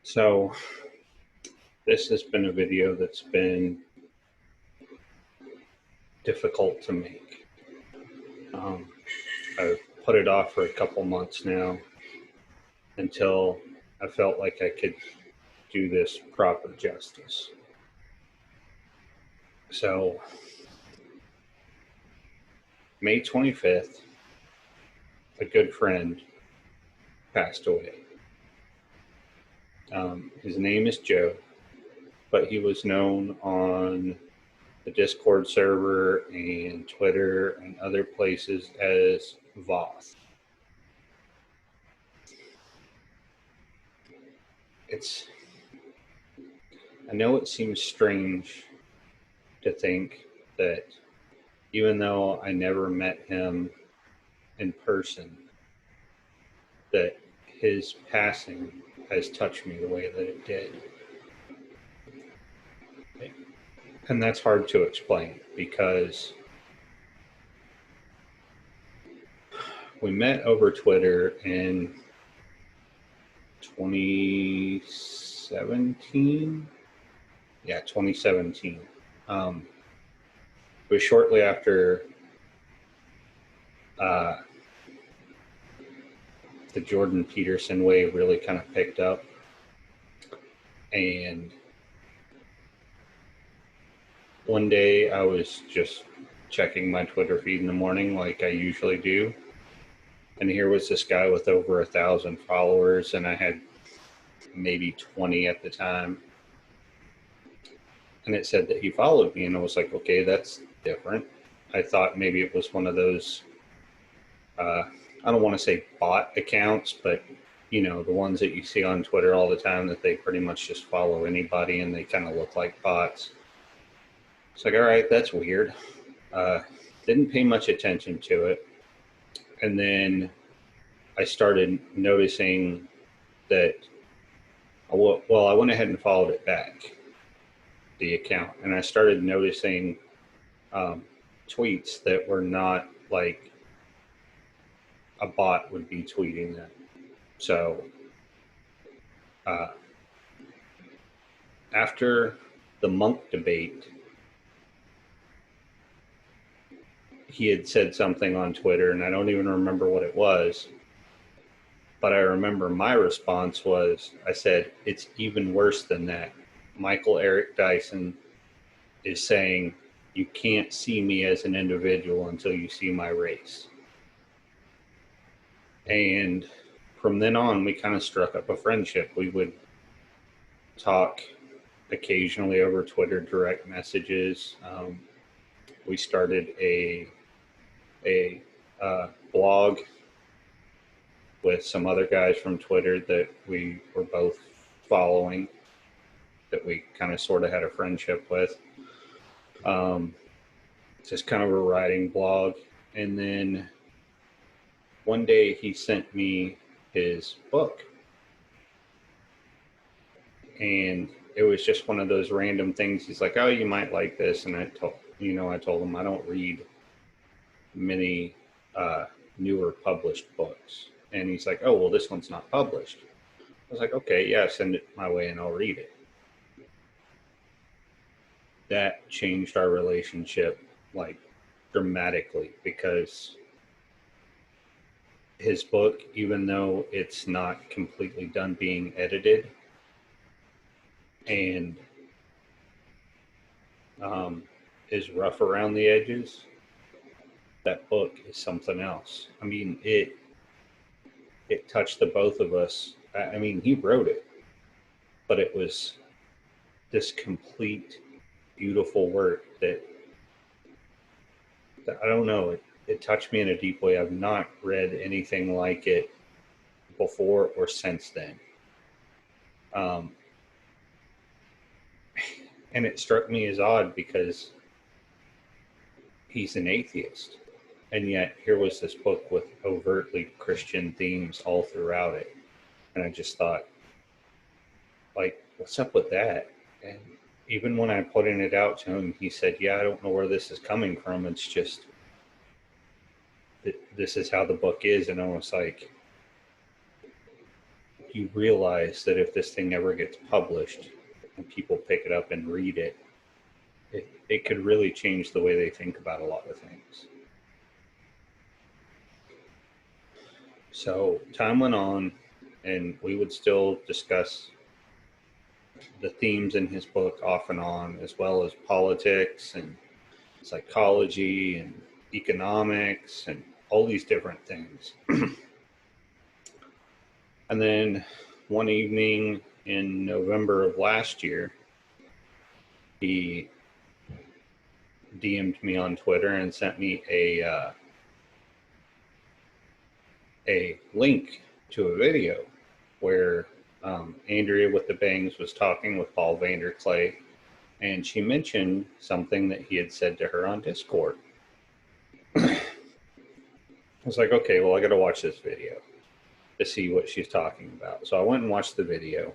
So this has been a video that's been difficult to make. I've put it off for a couple months now until I felt like I could do this proper justice. So May 25th, a good friend passed away. His name is Joe, but he was known on the Discord server and Twitter and other places as Voth. I know it seems strange to think that even though I never met him in person, that his passing has touched me the way that it did. And that's hard to explain because we met over Twitter in 2017. Yeah, 2017. It was shortly after the Jordan Peterson wave really kind of picked up. And one day I was just checking my Twitter feed in the morning like I usually do. And here was this guy with over 1,000 followers, and I had maybe 20 at the time. And it said that he followed me, and I was like, okay, that's different. I thought maybe it was one of those, I don't want to say bot accounts, but you know, the ones that you see on Twitter all the time that they pretty much just follow anybody and they kind of look like bots. It's like, all right, that's weird. Didn't pay much attention to it. And then I started noticing that, well, I went ahead and followed it back, the account, and I started noticing tweets that were not like a bot would be tweeting them. So after the monk debate, he had said something on Twitter, and I don't even remember what it was, but I remember my response was, I said, it's even worse than that. Michael Eric Dyson is saying, you can't see me as an individual until you see my race. And from then on, we kind of struck up a friendship. We would talk occasionally over Twitter direct messages. We started a blog with some other guys from Twitter that we were both following, that we kind of sort of had a friendship with. Just kind of a writing blog. And then one day he sent me his book. And it was just one of those random things. He's like, oh, you might like this. And I told him I don't read many newer published books. And he's like, oh, well, this one's not published. I was like, okay, yeah, send it my way and I'll read it. That changed our relationship like dramatically, because his book, even though it's not completely done being edited and is rough around the edges, that book is something else. I mean, it touched the both of us. I mean, he wrote it, but it was this complete, beautiful work that I don't know, it touched me in a deep way. I've not read anything like it before or since then. And it struck me as odd because he's an atheist. And yet here was this book with overtly Christian themes all throughout it. And I just thought, like, what's up with that? And even when I put it out to him, he said, yeah, I don't know where this is coming from. It's just, this is how the book is. And I was like, you realize that if this thing ever gets published and people pick it up and read it, it could really change the way they think about a lot of things. So time went on, and we would still discuss the themes in his book off and on, as well as politics and psychology and economics and all these different things. And then one evening in November of last year, he DM'd me on Twitter and sent me a link to a video where Andrea with the Bangs was talking with Paul Vanderklay, and she mentioned something that he had said to her on Discord. I was like, okay, well, I got to watch this video to see what she's talking about. So I went and watched the video,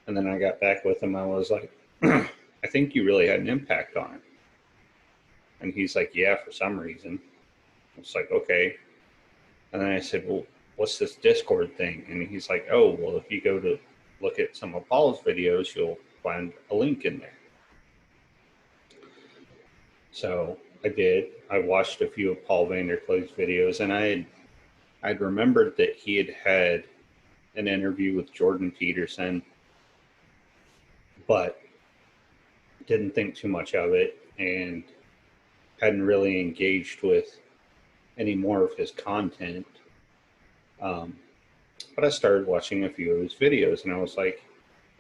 and then I got back with him. I was like, I think you really had an impact on it. And he's like, yeah, for some reason. I was like, okay. And then I said, well, what's this Discord thing? And he's like, oh, well, if you go to look at some of Paul's videos, you'll find a link in there. So I did. I watched a few of Paul Vanderklay's videos, and I'd remembered that he had an interview with Jordan Peterson, but didn't think too much of it and hadn't really engaged with any more of his content. But I started watching a few of his videos, and I was like,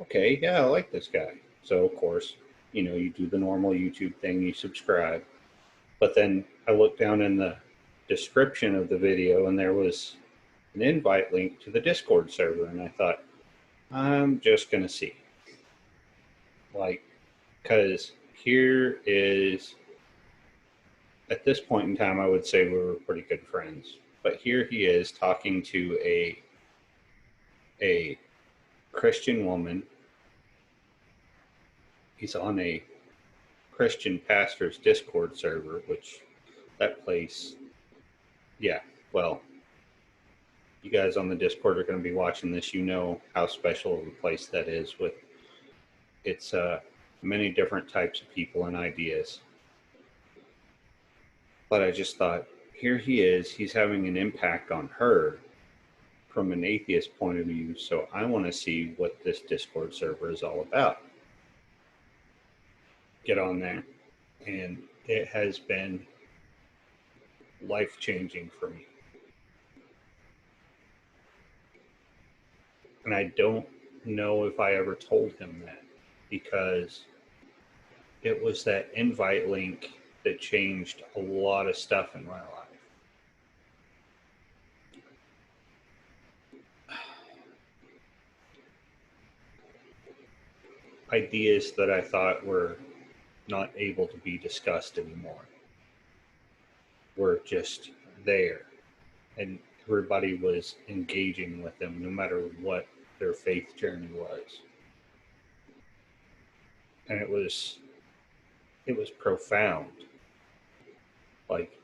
okay, yeah, I like this guy. So, of course, you do the normal YouTube thing, you subscribe. But then I looked down in the description of the video, and there was an invite link to the Discord server, and I thought, I'm just going to see. Because here is, at this point in time, I would say we were pretty good friends. But here he is talking to a Christian woman. He's on a Christian pastor's Discord server, which that place, yeah, well, you guys on the Discord are going to be watching this. You know how special of a place that is with its many different types of people and ideas. But I just thought, here he is, he's having an impact on her from an atheist point of view, so I want to see what this Discord server is all about. Get on there, and it has been life-changing for me. And I don't know if I ever told him that, because it was that invite link that changed a lot of stuff in my life. Ideas that I thought were not able to be discussed anymore were just there, and everybody was engaging with them no matter what their faith journey was. And it was profound. Like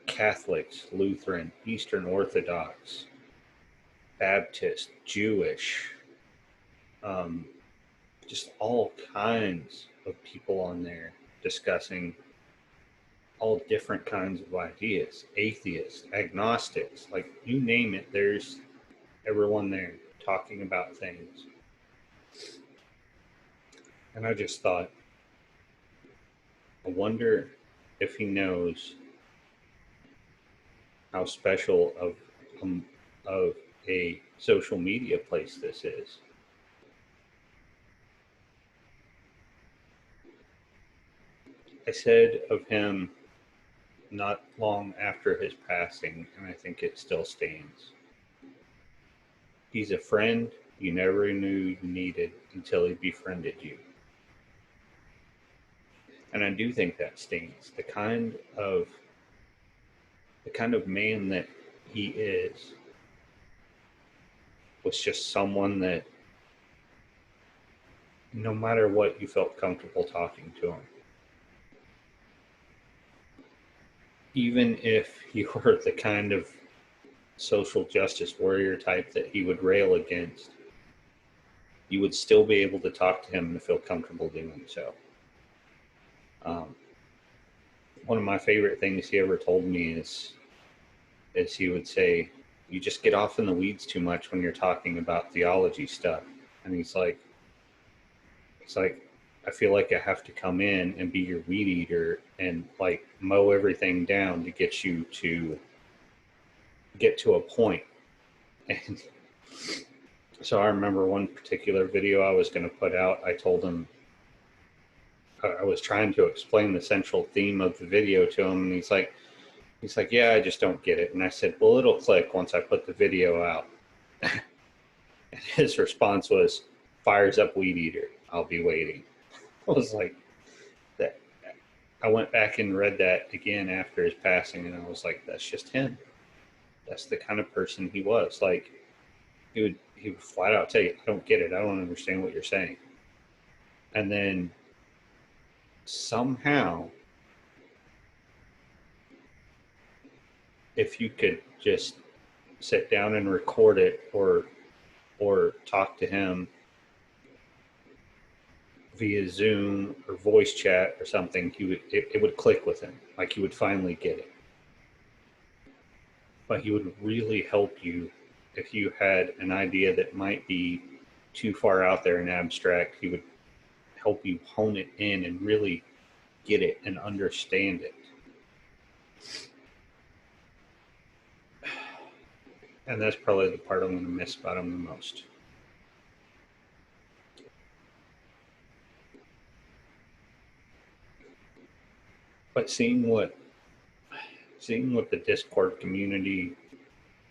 Catholics, Lutheran, Eastern Orthodox, Baptist, Jewish, just all kinds of people on there discussing all different kinds of ideas, atheists, agnostics, like you name it, there's everyone there talking about things. And I just thought, I wonder if he knows how special of a social media place this is. I said of him not long after his passing, and I think it still stands. He's a friend you never knew you needed until he befriended you. And I do think that stands. The kind of man that he is was just someone that no matter what, you felt comfortable talking to him. Even if you were the kind of social justice warrior type that he would rail against, you would still be able to talk to him and feel comfortable doing so. One of my favorite things he ever told me is he would say, "You just get off in the weeds too much when you're talking about theology stuff." And he's like, I feel like I have to come in and be your weed eater and like mow everything down to get you to get to a point. And so I remember one particular video I was going to put out, I told him, I was trying to explain the central theme of the video to him, and he's like, yeah, I just don't get it. And I said, well, it'll click once I put the video out. And his response was, "Fires up, weed eater. I'll be waiting." I was like, that. I went back and read that again after his passing, and I was like, that's just him. That's the kind of person he was. Like, he would flat out tell you, "I don't get it. I don't understand what you're saying." And then somehow, if you could just sit down and record it or talk to him via Zoom or voice chat or something, it would click with him. Like, he would finally get it. But he would really help you if you had an idea that might be too far out there and abstract. He would help you hone it in and really get it and understand it. And that's probably the part I'm going to miss about him the most. But seeing what the Discord community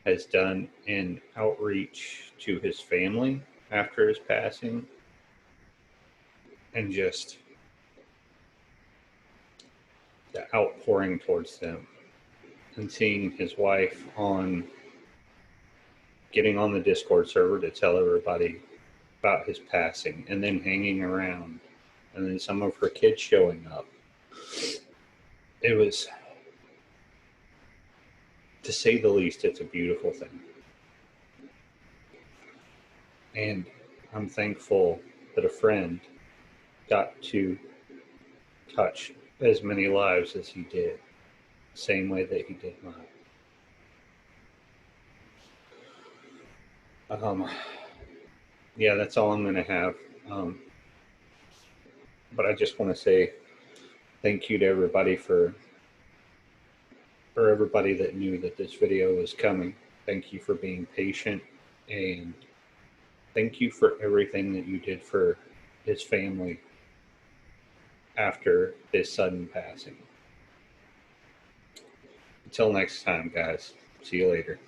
has done in outreach to his family after his passing, and just the outpouring towards them, and seeing his wife getting on the Discord server to tell everybody about his passing, and then hanging around, and then some of her kids showing up. It was, to say the least, it's a beautiful thing. And I'm thankful that a friend got to touch as many lives as he did, the same way that he did mine. Yeah, that's all I'm going to have. But I just want to say thank you to everybody for everybody that knew that this video was coming. Thank you for being patient, and thank you for everything that you did for his family after his sudden passing. Until next time, guys. See you later.